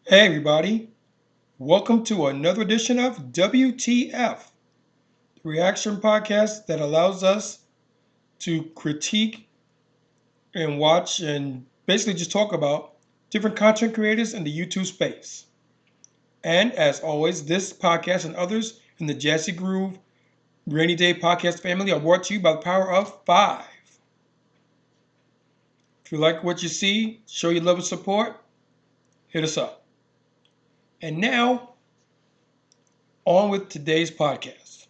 Hey, everybody. Welcome to another edition of WTF, the reaction podcast that allows us to critique and watch and basically just talk about different content creators in the YouTube space. And as always, this podcast and others in the Jazzy Groove Rainy Day Podcast family are brought to you by the power of five. If you like what you see, show your love and support, hit us up. And now, on with today's podcast.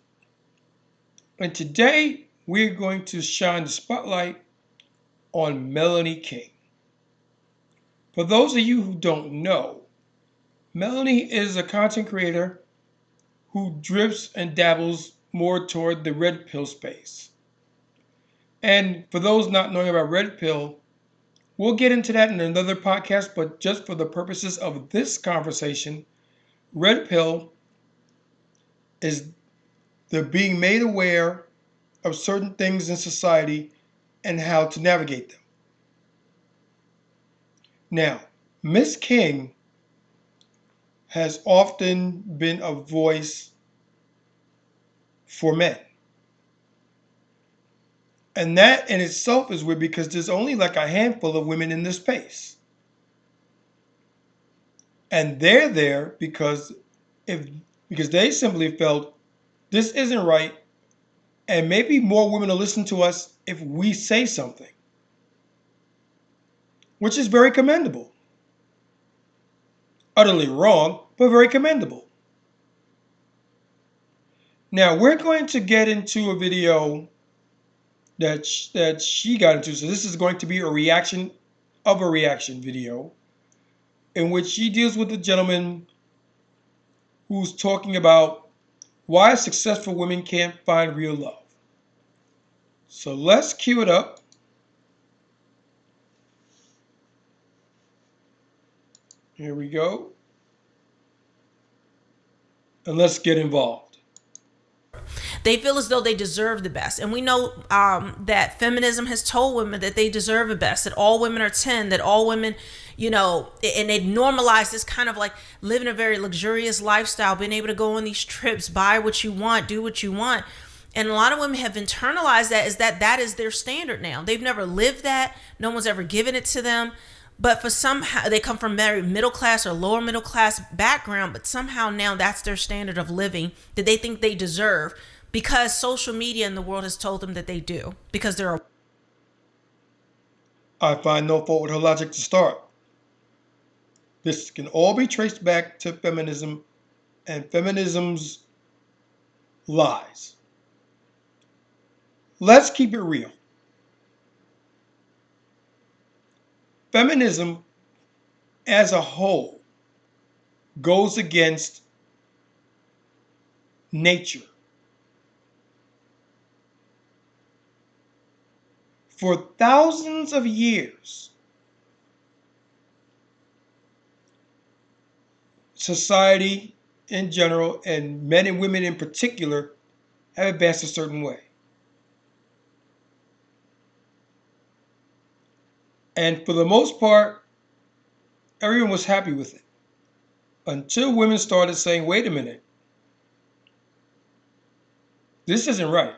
And today, we're going to shine the spotlight on Melanie King. For those of you who don't know, Melanie is a content creator who drifts and dabbles more toward the red pill space. And for those not knowing about red pill, we'll get into that in another podcast, but just for the purposes of this conversation, red pill is the being made aware of certain things in society and how to navigate them. Now, Miss King has often been a voice for men. And that in itself is weird because there's only like a handful of women in this space. And they're there because they simply felt this isn't right, and maybe more women will listen to us if we say something, which is very commendable. Utterly wrong, but very commendable. Now we're going to get into a video that she got into. So this is going to be a reaction of a reaction video in which she deals with a gentleman who's talking about why successful women can't find real love. So let's cue it up. Here we go. And let's get involved. They feel as though they deserve the best. And we know that feminism has told women that they deserve the best, that all women are 10, that all women, and they normalize this kind of like living a very luxurious lifestyle, being able to go on these trips, buy what you want, do what you want. And a lot of women have internalized that is their standard now. They've never lived that. No one's ever given it to them. But for somehow they come from very middle class or lower middle class background, but somehow now that's their standard of living that they think they deserve because social media in the world has told them that they do because they're a I find no fault with her logic to start. This can all be traced back to feminism and feminism's lies. Let's keep it real. Feminism as a whole goes against nature. For thousands of years, society in general, and men and women in particular, have advanced a certain way. And for the most part, everyone was happy with it. Until women started saying, wait a minute, this isn't right.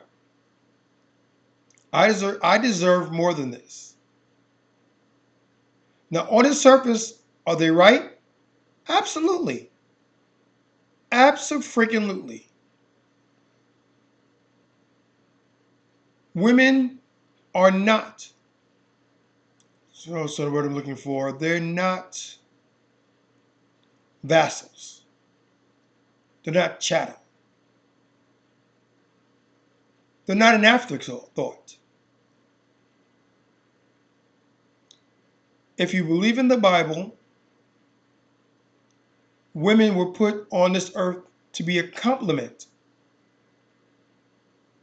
I deserve more than this. Now, on the surface, are they right? Absolutely. Abso-freaking-lutely. Women are not, so the word I'm looking for, they're not vassals. They're not chattel. They're not an afterthought. If you believe in the Bible, women were put on this earth to be a complement,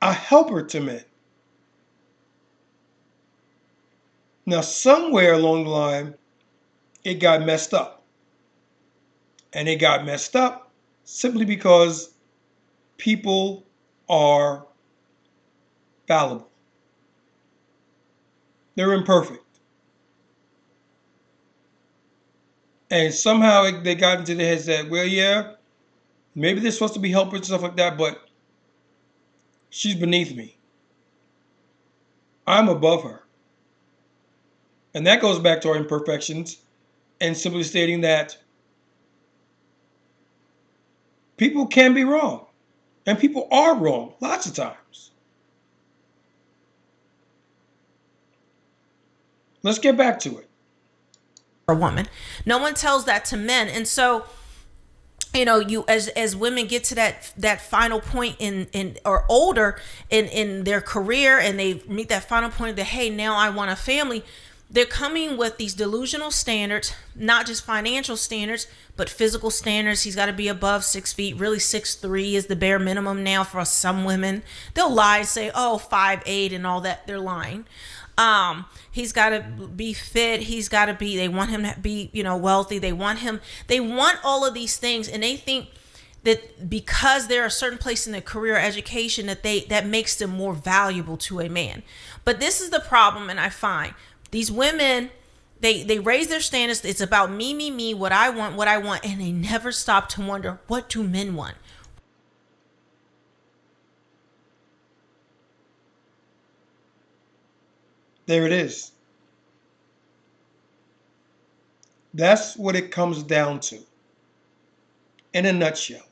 a helper to men. Now, somewhere along the line, it got messed up. And it got messed up simply because people are fallible. They're imperfect. And somehow they got into their heads that, well, yeah, maybe they're supposed to be helpers and stuff like that, but she's beneath me. I'm above her. And that goes back to our imperfections and simply stating that people can be wrong. And people are wrong lots of times. Let's get back to it. A woman. No one tells that to men. And so, you as women get to that final point in or older in their career, and they meet that final point that, hey, now I want a family. They're coming with these delusional standards, not just financial standards, but physical standards. He's got to be above 6 feet. Really, 6'3" is the bare minimum now for some women. They'll lie and say, oh, 5'8" and all that. They're lying. He's got to be fit. He's got to be, they want him to be, wealthy. They want all of these things. And they think that because they're a certain place in their career or education, that makes them more valuable to a man. But this is the problem. And I find these women, they raise their standards. It's about me, what I want. And they never stop to wonder, what do men want? There it is. That's what it comes down to, in a nutshell.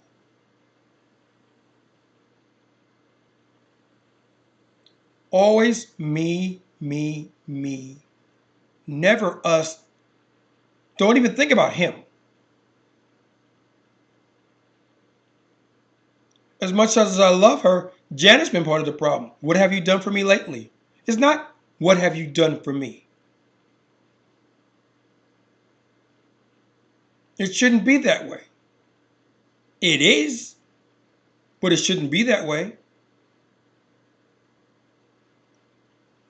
Always me. Never us. Don't even think about him. As much as I love her, Janet's been part of the problem. What have you done for me lately? It's not what have you done for me. It shouldn't be that way. It is, but it shouldn't be that way.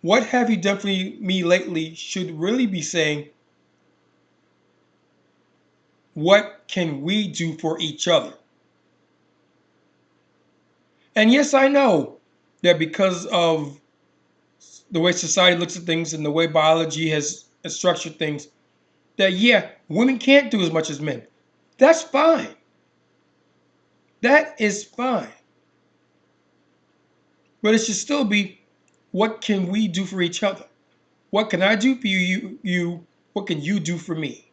What have you done for me lately should really be saying, what can we do for each other? And yes, I know that because of the way society looks at things and the way biology has structured things, that yeah, women can't do as much as men. That's fine. That is fine. But it should still be, what can we do for each other? What can I do for you? What can you do for me?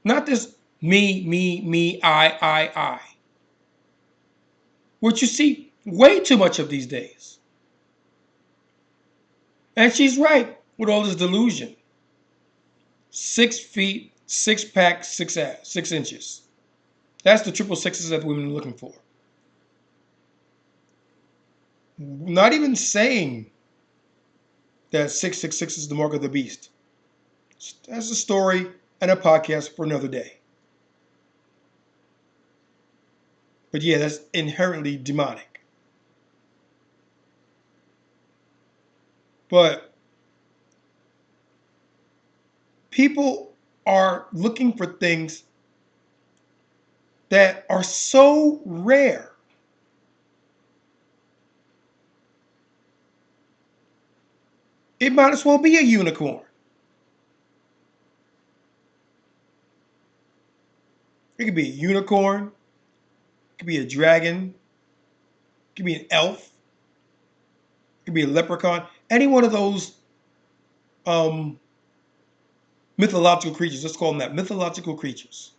Not this me, I. Which you see way too much of these days. And she's right with all this delusion. 6 feet, 6-pack, 6 inches. That's the triple sixes that women are looking for. Not even saying that 666 is the mark of the beast. That's a story and a podcast for another day. But yeah, that's inherently demonic. But people are looking for things that are so rare. It might as well be a unicorn. It could be a unicorn. It could be a dragon. It could be an elf. It could be a leprechaun. Any one of those mythological creatures. Let's call them that. Mythological creatures.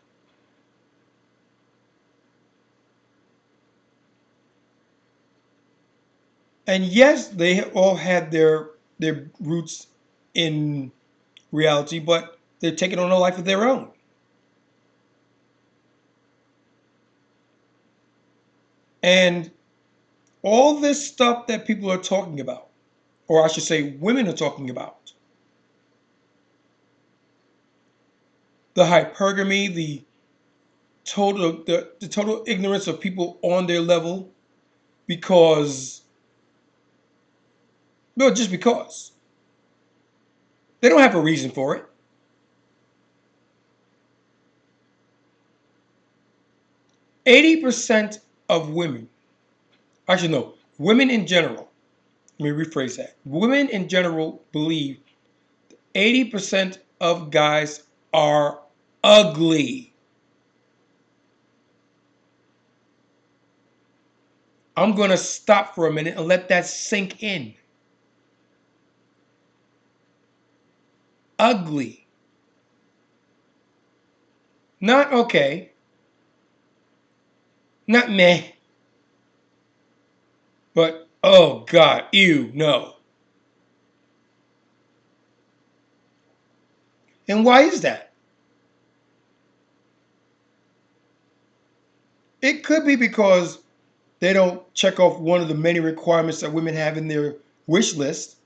And yes, they all had their roots in reality, but they're taking on a life of their own. And all this stuff that people are talking about, or I should say women are talking about, the hypergamy, the total ignorance of people on their level, because, no, just because. They don't have a reason for it. %80 of women, actually no, women in general, let me rephrase that. Women in general believe 80% of guys are ugly. I'm going to stop for a minute and let that sink in. Ugly. Not okay. Not meh. But, oh God, ew, no. And why is that? It could be because they don't check off one of the many requirements that women have in their wish list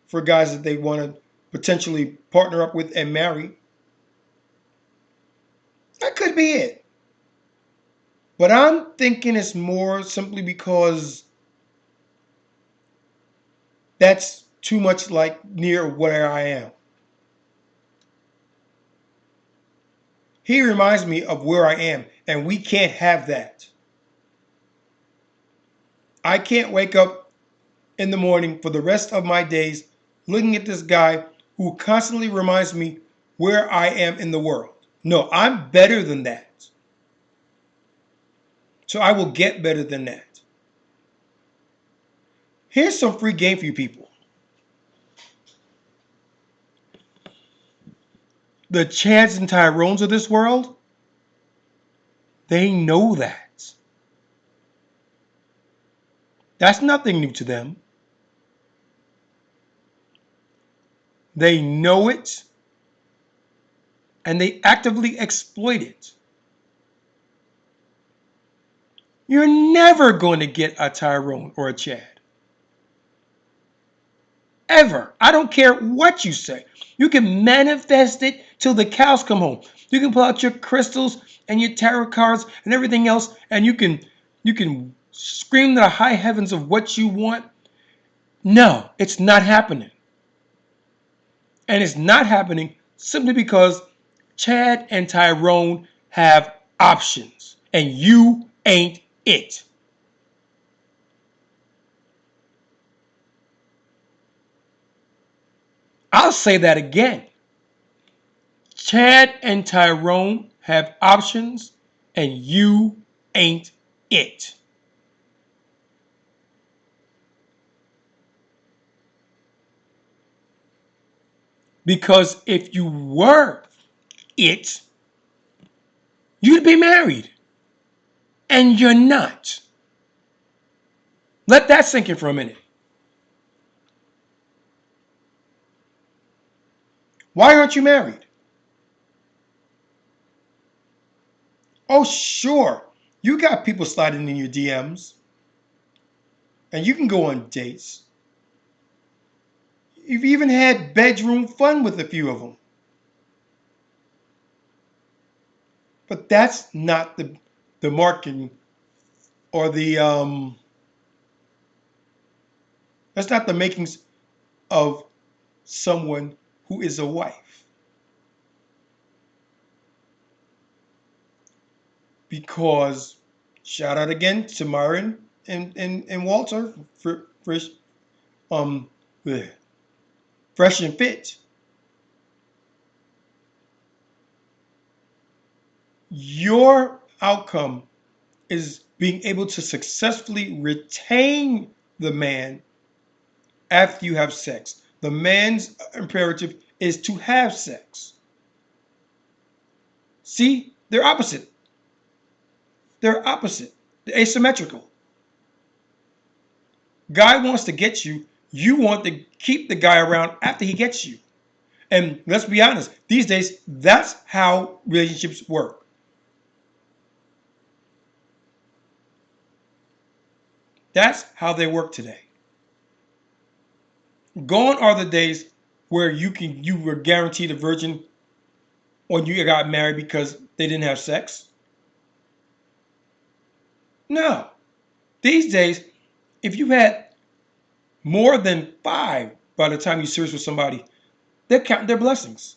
for guys that they want to potentially partner up with and marry. That could be it. But I'm thinking it's more simply because that's too much like near where I am. He reminds me of where I am, and we can't have that. I can't wake up in the morning for the rest of my days looking at this guy who constantly reminds me where I am in the world. No, I'm better than that. So I will get better than that. Here's some free game for you people. The Chads and Tyrones of this world, they know that. That's nothing new to them. They know it and they actively exploit it. You're never going to get a Tyrone or a Chad. Ever. I don't care what you say. You can manifest it till the cows come home. You can pull out your crystals and your tarot cards and everything else, and you can scream to the high heavens of what you want. No, it's not happening. And it's not happening simply because Chad and Tyrone have options, and you ain't it. I'll say that again. Chad and Tyrone have options, and you ain't it. Because if you were it, you'd be married. And you're not. Let that sink in for a minute. Why aren't you married? Oh, sure. You got people sliding in your DMs. And you can go on dates. You've even had bedroom fun with a few of them. But that's not the marketing or that's not the makings of someone who is a wife. Because shout out again to Myron and Walter for um fresh and fit. Your outcome is being able to successfully retain the man after you have sex. The man's imperative is to have sex. See, they're opposite. They're opposite. They're asymmetrical. Guy wants to get you. You want to keep the guy around after he gets you. And let's be honest, these days, that's how relationships work. That's how they work today. Gone are the days where you were guaranteed a virgin when you got married because they didn't have sex. No. These days, if you had more than 5 by the time you serious with somebody, they're counting their blessings.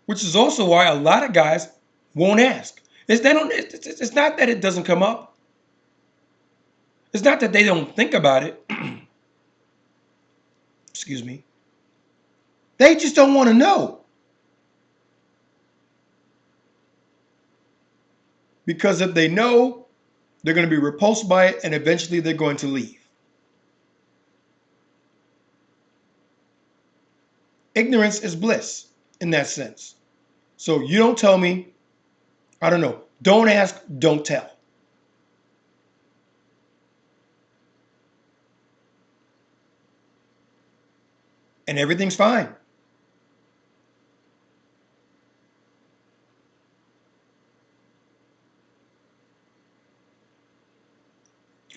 Which is also why a lot of guys won't ask. It's not that it doesn't come up. It's not that they don't think about it. Excuse me. They just don't want to know. Because if they know, they're going to be repulsed by it and eventually they're going to leave. Ignorance is bliss in that sense. So you don't tell me, I don't know. Don't ask, don't tell. And everything's fine.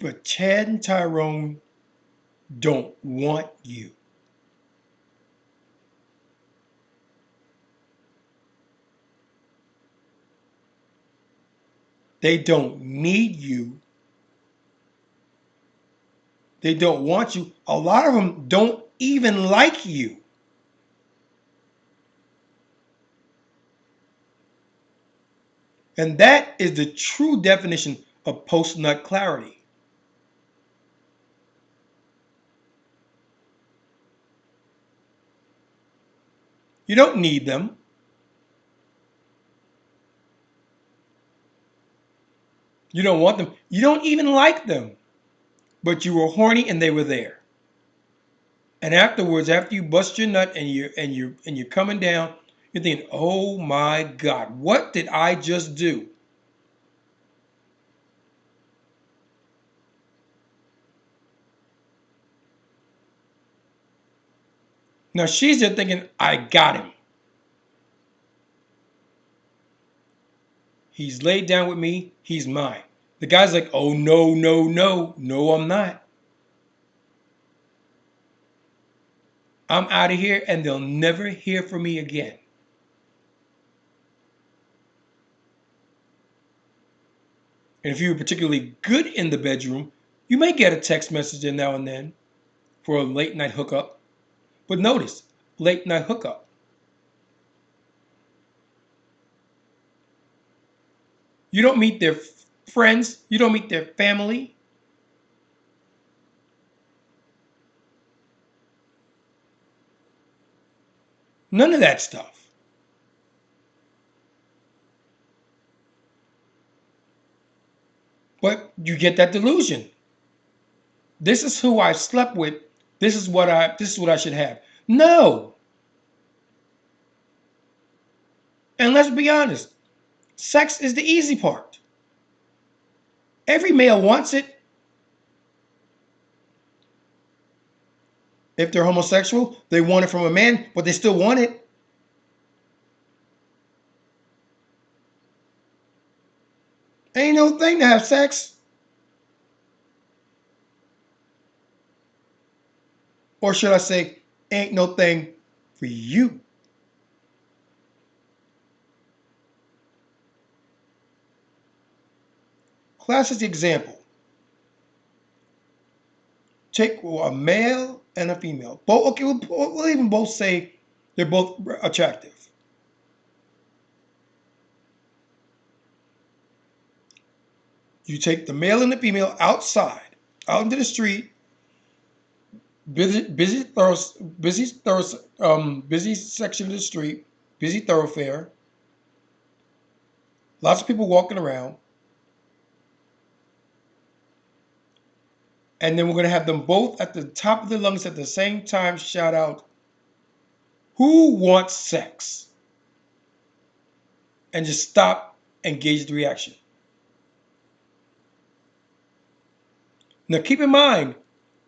But Chad and Tyrone don't want you. They don't need you. They don't want you. A lot of them don't even like you. And that is the true definition of post-nut clarity. You don't need them. You don't want them. You don't even like them. But you were horny and they were there. And afterwards, after you bust your nut and you're coming down, you're thinking, "Oh my God, what did I just do?" Now she's there thinking, "I got him. He's laid down with me. He's mine." The guy's like, "Oh no, no, no, no, I'm not. I'm out of here, and they'll never hear from me again." And if you're particularly good in the bedroom, you may get a text message in now and then for a late night hookup. But notice, late night hookup. You don't meet their friends. You don't meet their family. None of that stuff. But you get that delusion. This is who I slept with. This is what I should have. No. And let's be honest. Sex is the easy part. Every male wants it. If they're homosexual, they want it from a man, but they still want it. Ain't no thing to have sex. Or should I say, ain't no thing for you. Classic example. Take a male and a female. Both, okay, we'll even both say they're both attractive. You take the male and the female outside, out into the street, busy section of the street, busy thoroughfare, lots of people walking around, and then we're going to have them both at the top of their lungs at the same time shout out, "Who wants sex?" And just stop and gauge the reaction. Now keep in mind,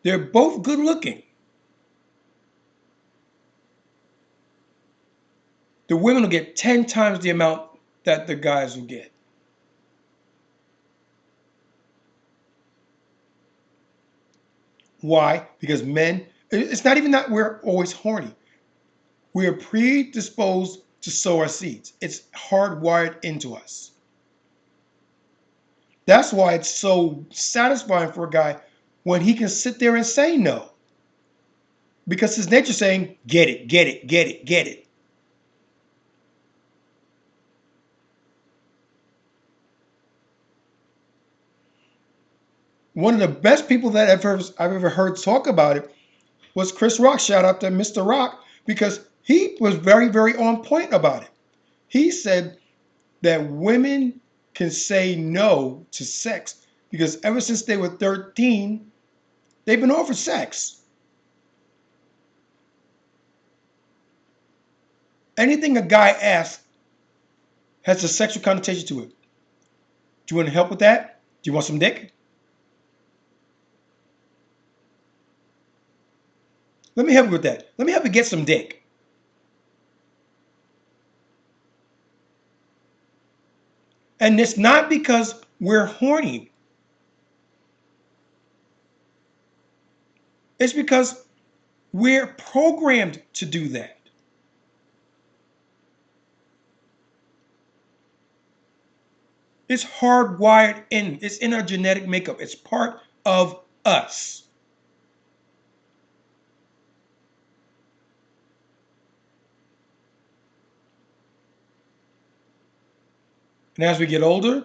they're both good looking. The women will get 10 times the amount that the guys will get. Why? Because men, it's not even that we're always horny. We are predisposed to sow our seeds. It's hardwired into us. That's why it's so satisfying for a guy when he can sit there and say no. Because his nature's saying, get it, get it, get it, get it. One of the best people that I've ever heard talk about it was Chris Rock. Shout out to Mr. Rock, because He was very, very on point about it. He said that women can say no to sex because ever since they were 13, they've been offered sex. Anything a guy asks has a sexual connotation to it. Do you want to help with that? Do you want some dick? Let me help you with that. Let me help you get some dick. And it's not because we're horny. It's because we're programmed to do that. It's hardwired in. It's in our genetic makeup. It's part of us. And as we get older,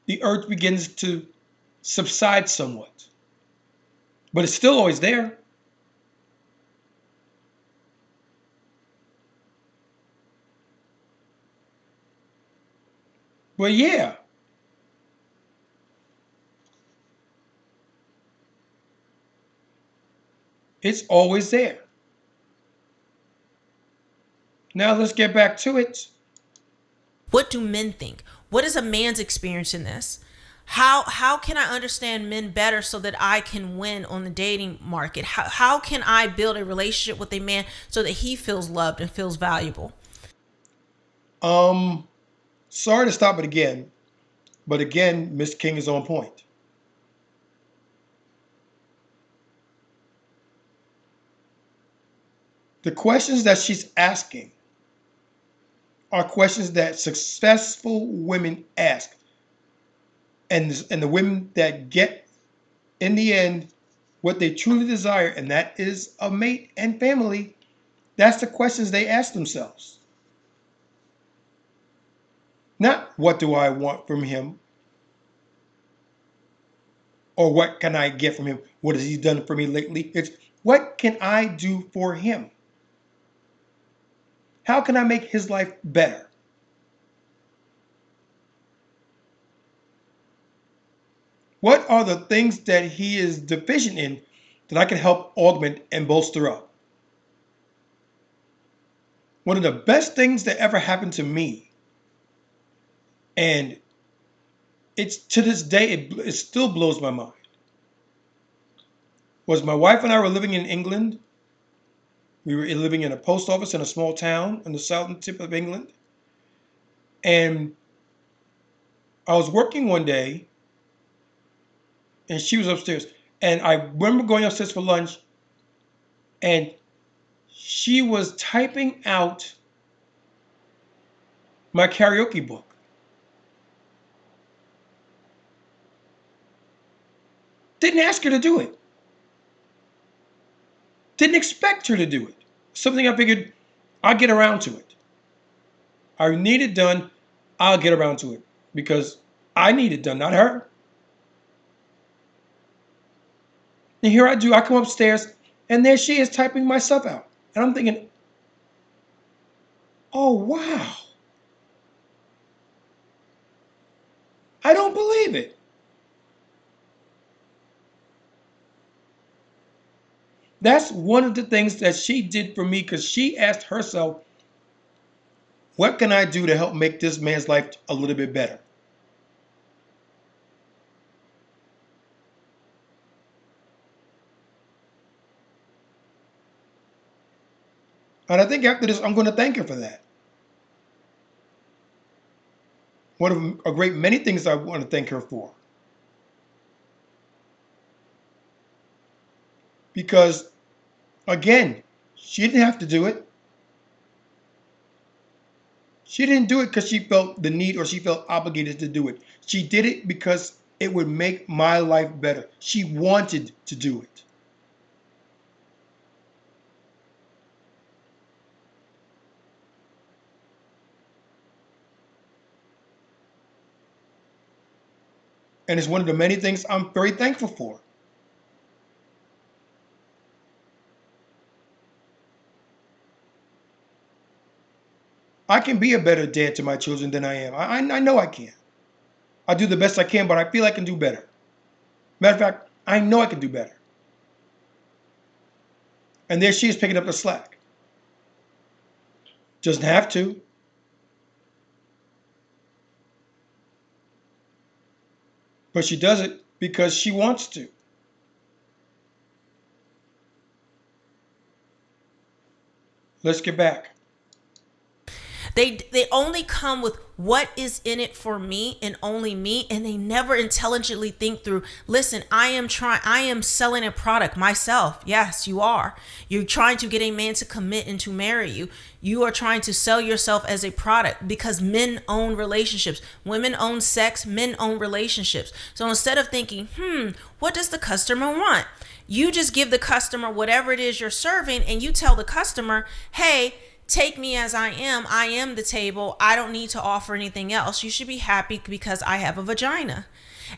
the urge begins to subside somewhat. But it's still always there. But yeah, it's always there. Now let's get back to it. What do men think? What is a man's experience in this? How can I understand men better so that I can win on the dating market? How can I build a relationship with a man so that he feels loved and feels valuable? Um, Sorry to stop it again, but again, Miss King is on point. The questions that she's asking are questions that successful women ask. And the women that get, in the end, what they truly desire, and that is a mate and family, that's the questions they ask themselves. Not what do I want from him or what can I get from him? What has he done for me lately? It's what can I do for him? How can I make his life better? What are the things that he is deficient in that I can help augment and bolster up? One of the best things that ever happened to me, and it's to this day, it still blows my mind, was my wife and I were living in England. We were living in a post office in a small town on the southern tip of England. And I was working one day and she was upstairs. And I remember going upstairs for lunch and she was typing out my karaoke book. Didn't ask her to do it. Didn't expect her to do it. Something I figured I'll get around to it. I need it done. I'll get around to it because I need it done, not her. And here I do. I come upstairs and there she is typing my stuff out. And I'm thinking, oh, wow. I don't believe it. That's one of the things that she did for me because she asked herself, what can I do to help make this man's life a little bit better? And I think after this, I'm going to thank her for that. One of a great many things I want to thank her for. Because, again, she didn't have to do it. She didn't do it because she felt the need or she felt obligated to do it. She did it because it would make my life better. She wanted to do it. And it's one of the many things I'm very thankful for. I can be a better dad to my children than I am. I know I can. I do the best I can, but I feel I can do better. Matter of fact, I know I can do better. And there she is picking up the slack. Doesn't have to. But she does it because she wants to. Let's get back. They only come with what is in it for me and only me, and they never intelligently think through, listen, I am selling a product myself. Yes, you are. You're trying to get a man to commit and to marry you. You are trying to sell yourself as a product because men own relationships. Women own sex, men own relationships. So instead of thinking, what does the customer want? You just give the customer whatever it is you're serving, and you tell the customer, hey, take me as I am. I am the table. I don't need to offer anything else. You should be happy because I have a vagina.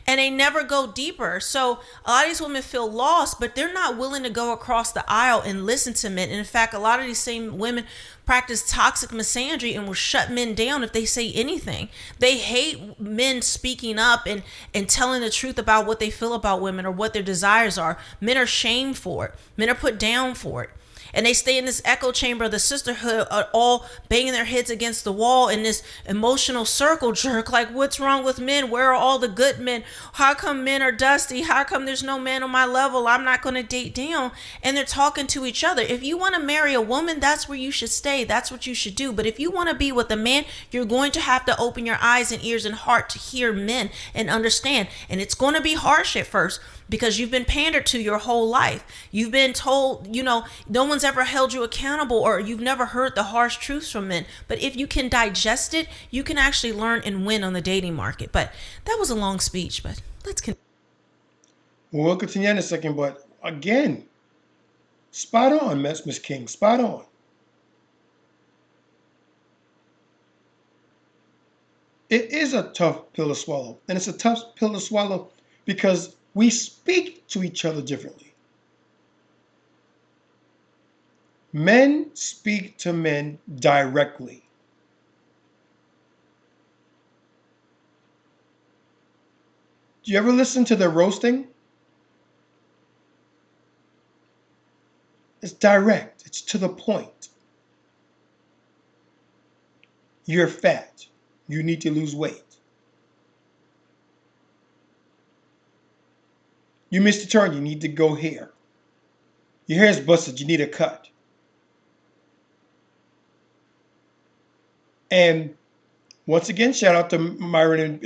And they never go deeper. So a lot of these women feel lost, but they're not willing to go across the aisle and listen to men. And in fact, a lot of these same women practice toxic misandry and will shut men down if they say anything. They hate men speaking up and telling the truth about what they feel about women or what their desires are. Men are shamed for it. Men are put down for it. And they stay in this echo chamber of the sisterhood, all banging their heads against the wall in this emotional circle jerk. Like, what's wrong with men? Where are all the good men? How come men are dusty? How come there's no man on my level? I'm not going to date down. And they're talking to each other. If you want to marry a woman, that's where you should stay. That's what you should do. But if you want to be with a man, you're going to have to open your eyes and ears and heart to hear men and understand. And it's going to be harsh at first, because you've been pandered to your whole life. You've been told, no one's ever held you accountable, or you've never heard the harsh truths from men. But if you can digest it, you can actually learn and win on the dating market. But that was a long speech, but let's continue. We'll continue in a second, but again, spot on, Miss King, spot on. It is a tough pill to swallow, and it's a tough pill to swallow because we speak to each other differently. Men speak to men directly. Do you ever listen to their roasting? It's direct. It's to the point. You're fat. You need to lose weight. You missed a turn. You need to go here. Your hair's busted. You need a cut. And once again, shout out to Myron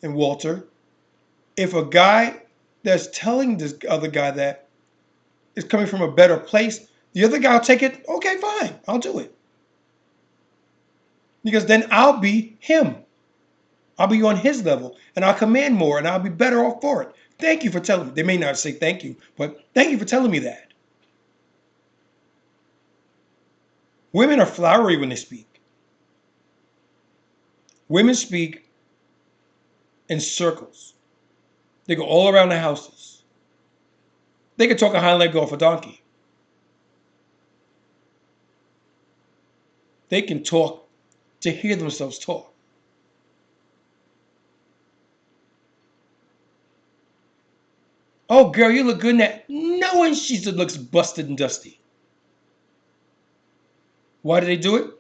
and Walter. If a guy that's telling this other guy that is coming from a better place, the other guy will take it, okay, fine, I'll do it. Because then I'll be him. I'll be on his level, and I'll command more, and I'll be better off for it. Thank you for telling me. They may not say thank you, but thank you for telling me that. Women are flowery when they speak. Women speak in circles. They go all around the houses. They can talk a hind leg off a donkey. They can talk to hear themselves talk. Oh, girl, you look good in that. Knowing she looks busted and dusty. Why do they do it?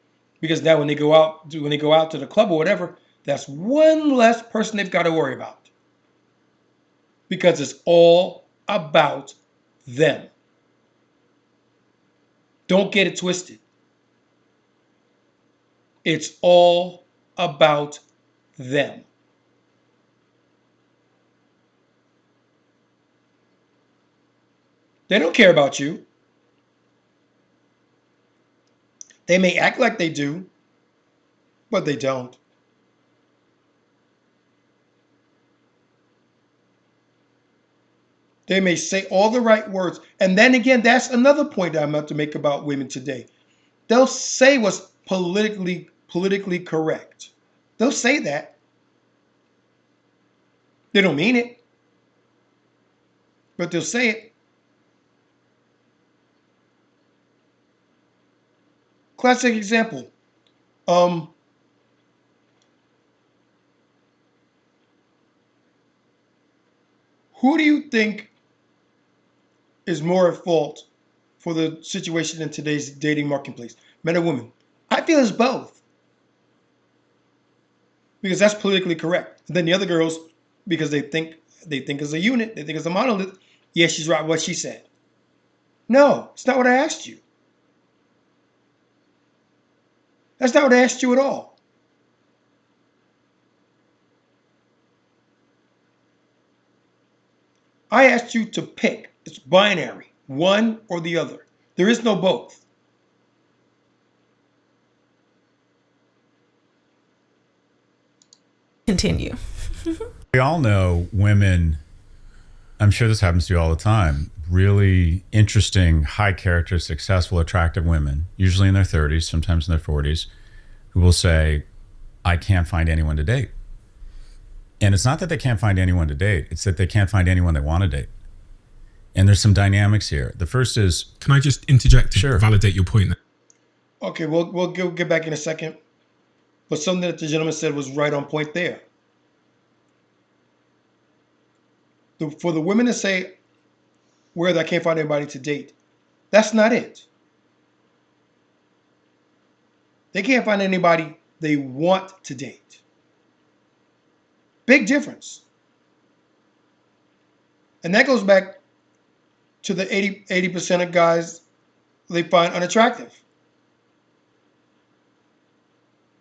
Because now when they go out to the club or whatever, that's one less person they've got to worry about. Because it's all about them. Don't get it twisted. It's all about them. They don't care about you. They may act like they do, but they don't. They may say all the right words. And then again, that's another point I'm about to make about women today. They'll say what's politically correct. They'll say that. They don't mean it, but they'll say it. Classic example. Um, who do you think is more at fault for the situation in today's dating marketplace, men or women? I feel it's both because that's politically correct. And then the other girls, because they think as a unit, they think as a monolith. Yeah, she's right. What she said. No, it's not what I asked you. That's not what I asked you at all. I asked you to pick. It's binary, one or the other. There is no both. Continue. We all know women, I'm sure this happens to you all the time, really interesting, high character, successful, attractive women, usually in their 30s, sometimes in their 40s, who will say, I can't find anyone to date. And it's not that they can't find anyone to date, it's that they can't find anyone they want to date. And there's some dynamics here. The first is, Can I just interject to Sure. validate your point? Okay, we'll get back in a second. But something that the gentleman said was right on point there. For the women to say, where I can't find anybody to date, that's not it. They can't find anybody they want to date. Big difference. And that goes back to the 80% of guys they find unattractive.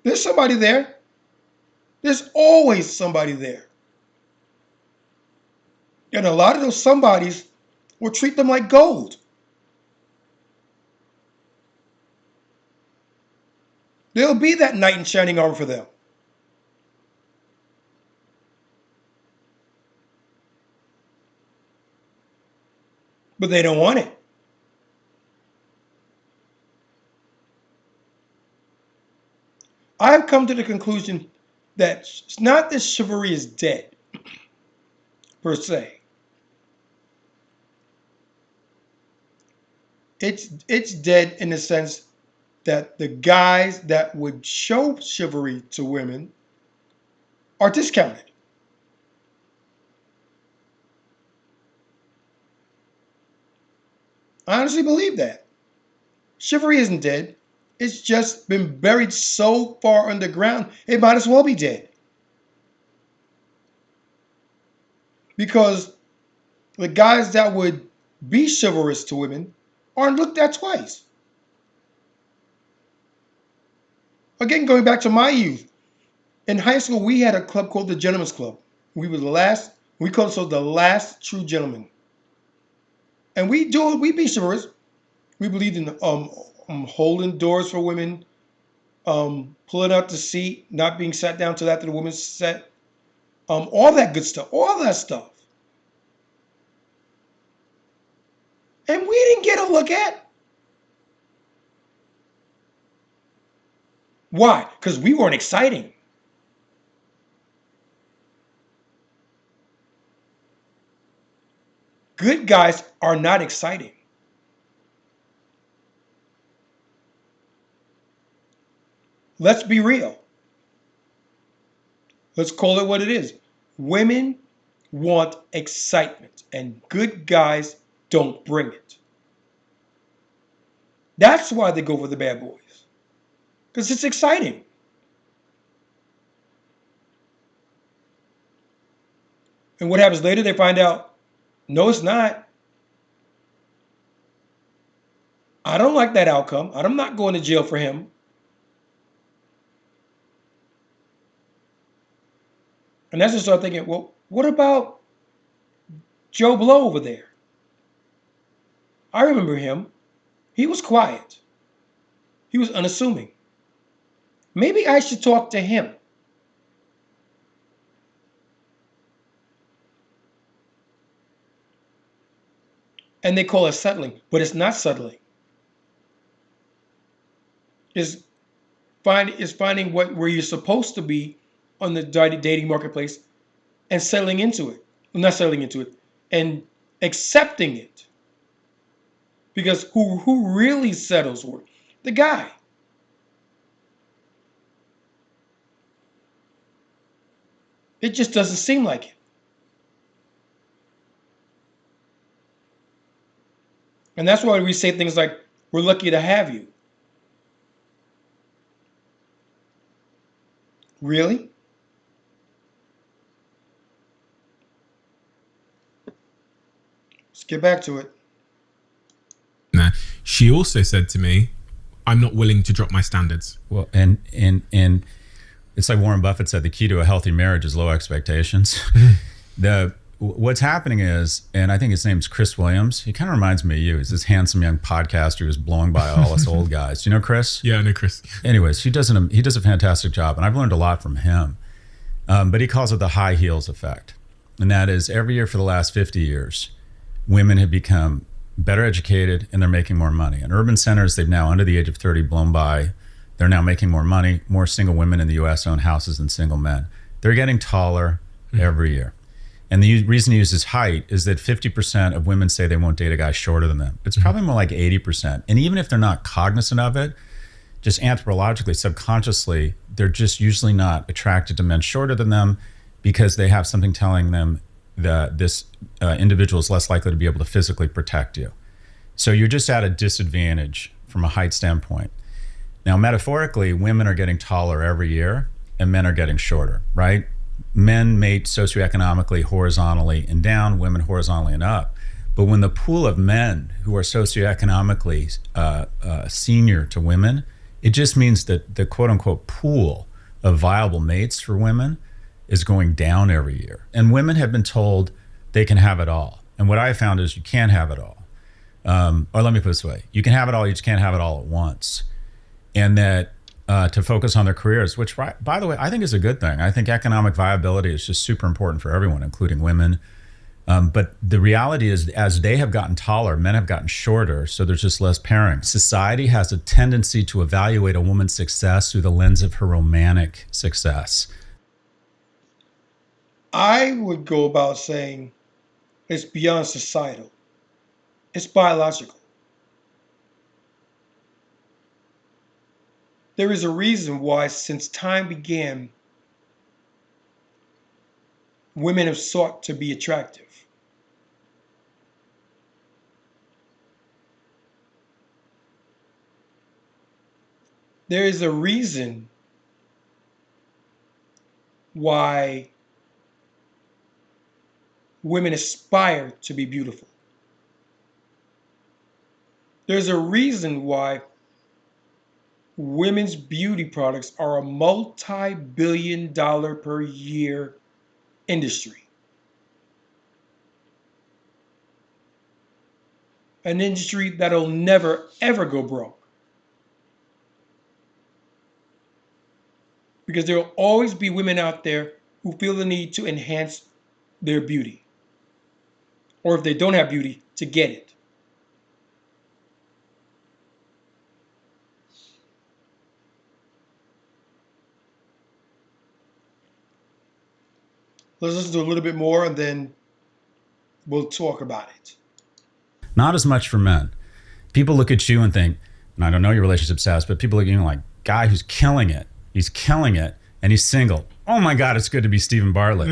There's somebody there. There's always somebody there. And a lot of those somebodies will treat them like gold. There'll be that knight in shining armor for them. But they don't want it. I've come to the conclusion that it's not that chivalry is dead, per se. It's dead in the sense that the guys that would show chivalry to women are discounted. I honestly believe that. Chivalry isn't dead. It's just been buried so far underground, it might as well be dead. Because the guys that would be chivalrous to women aren't looked at twice. Again, going back to my youth, in high school, we had a club called the Gentlemen's Club. We were we called ourselves the last true gentlemen. And we be chivalrous. We believed in holding doors for women, pulling out the seat, not being sat down till after the woman's set, all that good stuff, all that stuff. And we didn't get a look at. Why? Because we weren't exciting. Good guys are not exciting. Let's be real. Let's call it what it is. Women want excitement, and good guys don't bring it. That's why they go for the bad boys, because it's exciting. And what happens later? They find out, no, it's not. I don't like that outcome. I'm not going to jail for him. And that's just start thinking, well, what about Joe Blow over there? I remember him. He was quiet. He was unassuming. Maybe I should talk to him. And they call it settling, but it's not settling. It's finding where you're supposed to be on the dating marketplace and settling into it. Well, not settling into it, and accepting it. Because who really settles for it? The guy. It just doesn't seem like it. And that's why we say things like, we're lucky to have you. Really? Let's get back to it. Nah. She also said to me, I'm not willing to drop my standards. Well, and it's like Warren Buffett said, the key to a healthy marriage is low expectations. What's happening is, and I think his name's Chris Williams. He kind of reminds me of you. He's this handsome young podcaster who's blowing by all us old guys. Do you know Chris? Yeah, I know Chris. Anyways, he does a fantastic job, and I've learned a lot from him. But he calls it the high heels effect, and that is every year for the last 50 years, women have become better educated and they're making more money. In urban centers, they've now under the age of 30 blown by. They're now making more money. More single women in the U.S. own houses than single men. They're getting taller every year. And the reason he uses height is that 50% of women say they won't date a guy shorter than them. It's probably more like 80%. And even if they're not cognizant of it, just anthropologically, subconsciously, they're just usually not attracted to men shorter than them because they have something telling them that this individual is less likely to be able to physically protect you. So you're just at a disadvantage from a height standpoint. Now, metaphorically, women are getting taller every year and men are getting shorter, right? Men mate socioeconomically horizontally and down, women horizontally and up. But when the pool of men who are socioeconomically senior to women, it just means that the quote unquote pool of viable mates for women is going down every year. And women have been told they can have it all. And what I found is you can't have it all. Or let me put it this way, you can have it all, you just can't have it all at once. And that to focus on their careers, which, by the way, I think is a good thing. I think economic viability is just super important for everyone, including women. But the reality is, as they have gotten taller, men have gotten shorter, so there's just less pairing. Society has a tendency to evaluate a woman's success through the lens of her romantic success. I would go about saying it's beyond societal. It's biological. There is a reason why, since time began, women have sought to be attractive. There is a reason why women aspire to be beautiful. There's a reason why women's beauty products are a multi-billion-dollar per year industry. An industry that'll never, ever go broke. Because there will always be women out there who feel the need to enhance their beauty. Or if they don't have beauty, to get it. Let's listen to a little bit more and then we'll talk about it. Not as much for men. People look at you and think, and I don't know your relationship status, but people look at you like, guy who's killing it. He's killing it, and he's single. Oh my God, it's good to be Stephen Bartlett.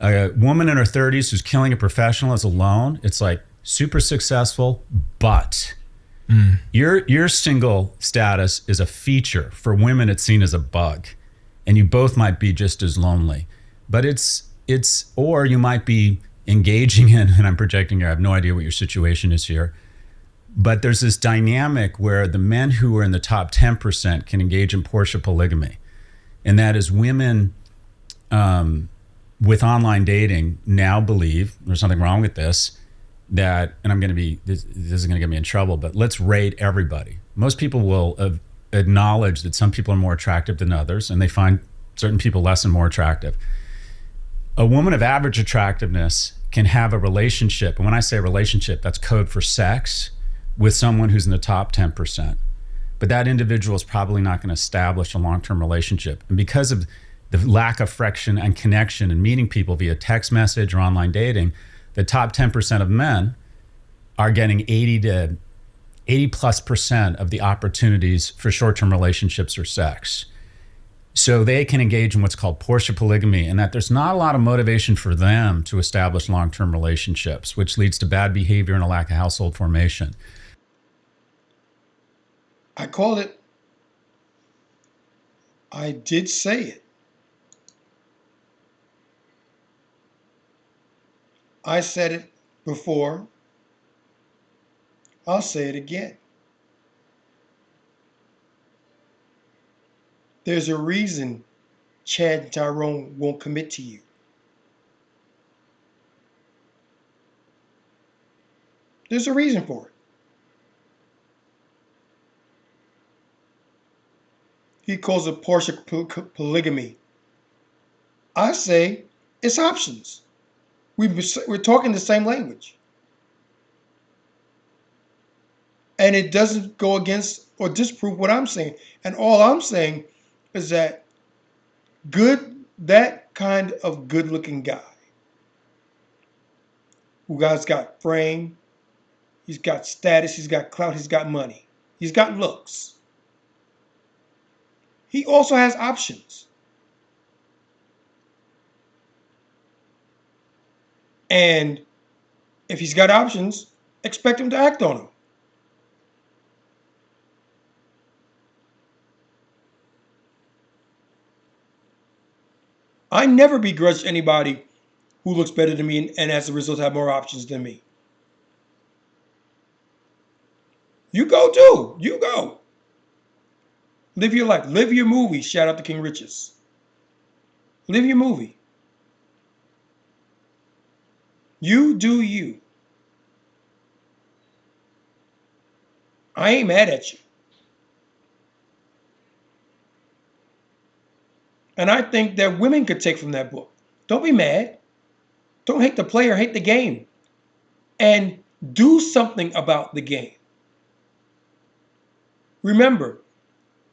A woman in her 30s who's killing a professional is alone. It's like super successful, but your single status is a feature. For women, it's seen as a bug, and you both might be just as lonely. But or you might be engaging in, and I'm projecting here, I have no idea what your situation is here, but there's this dynamic where the men who are in the top 10% can engage in Portia polygamy. And that is women with online dating now believe, there's something wrong with this, that, and this is going to get me in trouble, but let's rate everybody. Most people will acknowledge that some people are more attractive than others, and they find certain people less and more attractive. A woman of average attractiveness can have a relationship, and when I say relationship, that's code for sex, with someone who's in the top 10%. But that individual is probably not going to establish a long-term relationship. And because of the lack of friction and connection and meeting people via text message or online dating, the top 10% of men are getting 80+ percent of the opportunities for short-term relationships or sex. So they can engage in what's called Portia polygamy, and that there's not a lot of motivation for them to establish long-term relationships, which leads to bad behavior and a lack of household formation. I called it. I did say it. I said it before. I'll say it again. There's a reason Chad and Tyrone won't commit to you. There's a reason for it. He calls it Portia polygamy. I say it's options. We're talking the same language. And it doesn't go against or disprove what I'm saying. And all I'm saying is that that kind of good-looking guy who has got frame, he's got status, he's got clout, he's got money, he's got looks. He also has options. And if he's got options, expect him to act on them. I never begrudge anybody who looks better than me and as a result have more options than me. You go too. You go. Live your life. Live your movie. Shout out to King Riches. Live your movie. You do you. I ain't mad at you. And I think that women could take from that book. Don't be mad. Don't hate the player, hate the game. And do something about the game. Remember,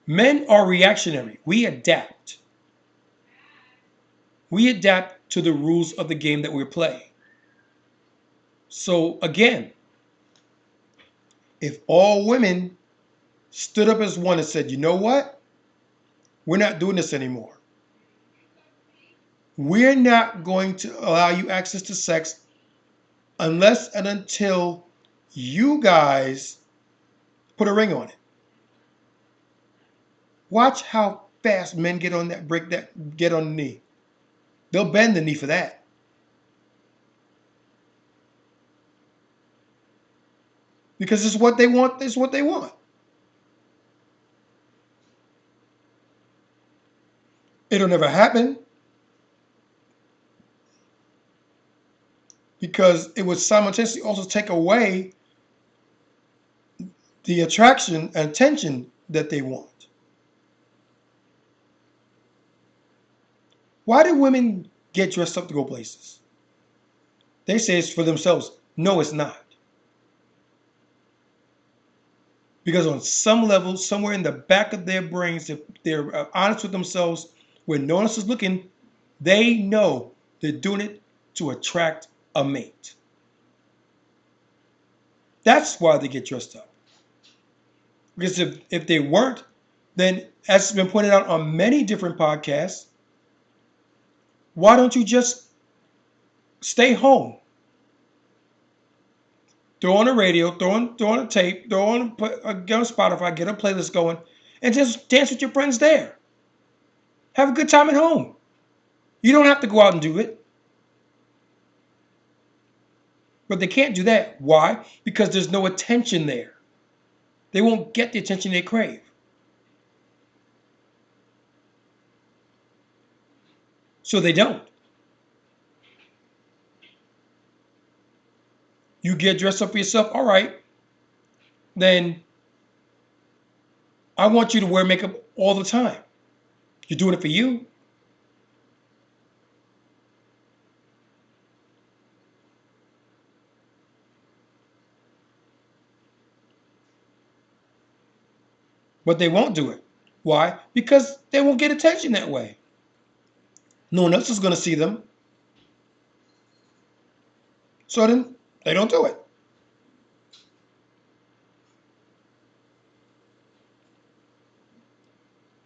men are reactionary. We adapt. We adapt to the rules of the game that we're playing. So again, if all women stood up as one and said, you know what? We're not doing this anymore. We're not going to allow you access to sex unless and until you guys put a ring on it. Watch how fast men get on that get on the knee. They'll bend the knee for that. Because it's what they want, it's what they want. It'll never happen because it would simultaneously also take away the attraction and attention that they want. Why do women get dressed up to go places? They say it's for themselves. No, it's not. Because on some level, somewhere in the back of their brains, if they're honest with themselves, when no one else is looking, they know they're doing it to attract a mate. That's why they get dressed up. Because if they weren't, then as has been pointed out on many different podcasts, why don't you just stay home? Throw on a radio, throw on a tape, get on Spotify, get a playlist going, and just dance with your friends there. Have a good time at home. You don't have to go out and do it. But they can't do that. Why? Because there's no attention there. They won't get the attention they crave. So they don't. You get dressed up for yourself, all right. Then I want you to wear makeup all the time. You're doing it for you. But they won't do it. Why? Because they won't get attention that way. No one else is going to see them. So then they don't do it.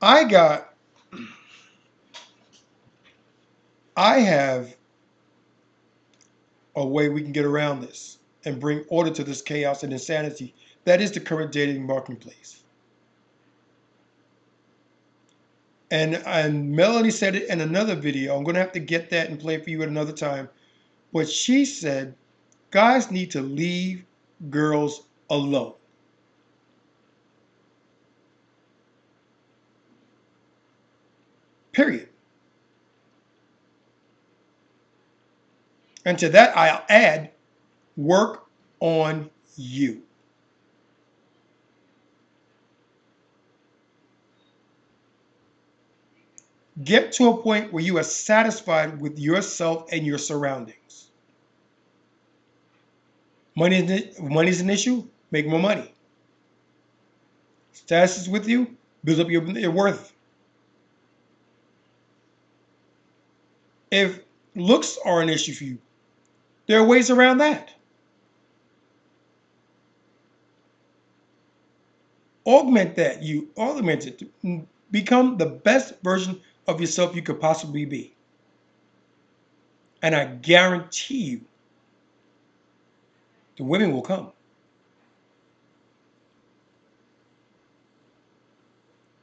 I got I have a way we can get around this and bring order to this chaos and insanity that is the current dating marketplace. And Melanie said it in another video. I'm going to have to get that and play it for you at another time. But she said guys need to leave girls alone. Period. And to that, I'll add work on you. Get to a point where you are satisfied with yourself and your surroundings. Money is an issue? Make more money. Status is with you? Build up your worth. If looks are an issue for you, there are ways around that. Augment it. Become the best version of yourself you could possibly be. And I guarantee you, the women will come.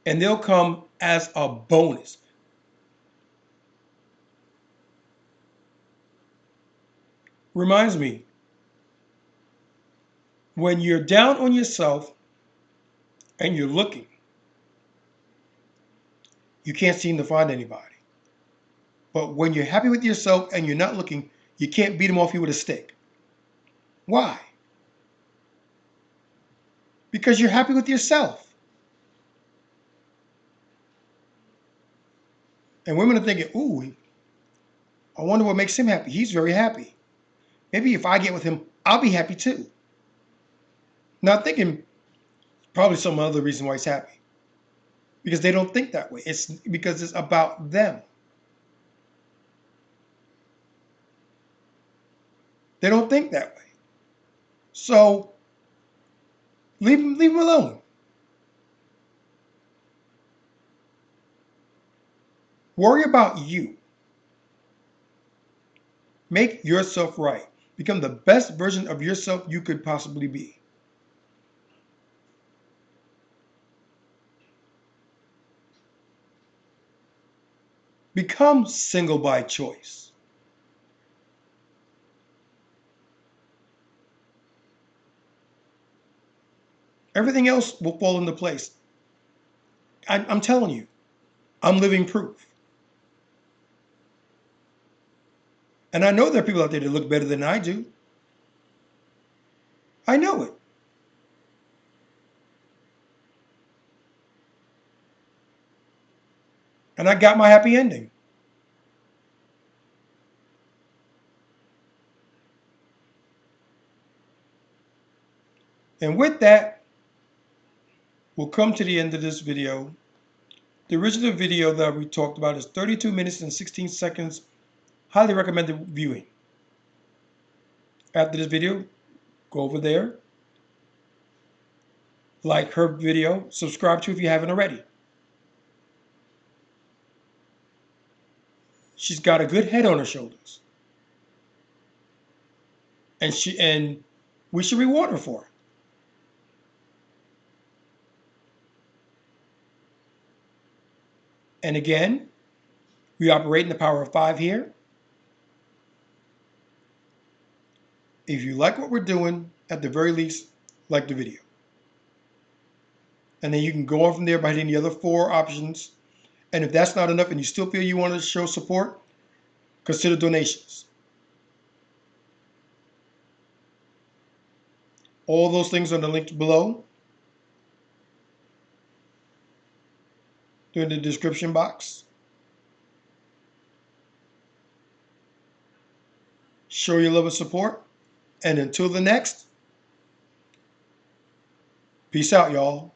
And they'll come as a bonus. Reminds me, when you're down on yourself and you're looking, you can't seem to find anybody. But when you're happy with yourself and you're not looking, you can't beat them off you with a stick. Why? Because you're happy with yourself. And women are thinking, ooh, I wonder what makes him happy. He's very happy. Maybe if I get with him, I'll be happy too. Not thinking probably some other reason why he's happy. Because they don't think that way. It's because it's about them. They don't think that way. So leave them alone. Worry about you. Make yourself right. Become the best version of yourself you could possibly be. Become single by choice. Everything else will fall into place. I'm telling you, I'm living proof. And I know there are people out there that look better than I do. I know it. And I got my happy ending. And with that, we'll come to the end of this video. The original video that we talked about is 32 minutes and 16 seconds. Highly recommended viewing. After this video, go over there, like her video, subscribe to if you haven't already. She's got a good head on her shoulders. And we should reward her for it. And again, we operate in the power of 5 here. If you like what we're doing, at the very least, like the video. And then you can go on from there by hitting the other 4 options. And if that's not enough and you still feel you want to show support, consider donations. All those things are in the link below. They're in the description box. Show your love and support. And until the next, peace out, y'all.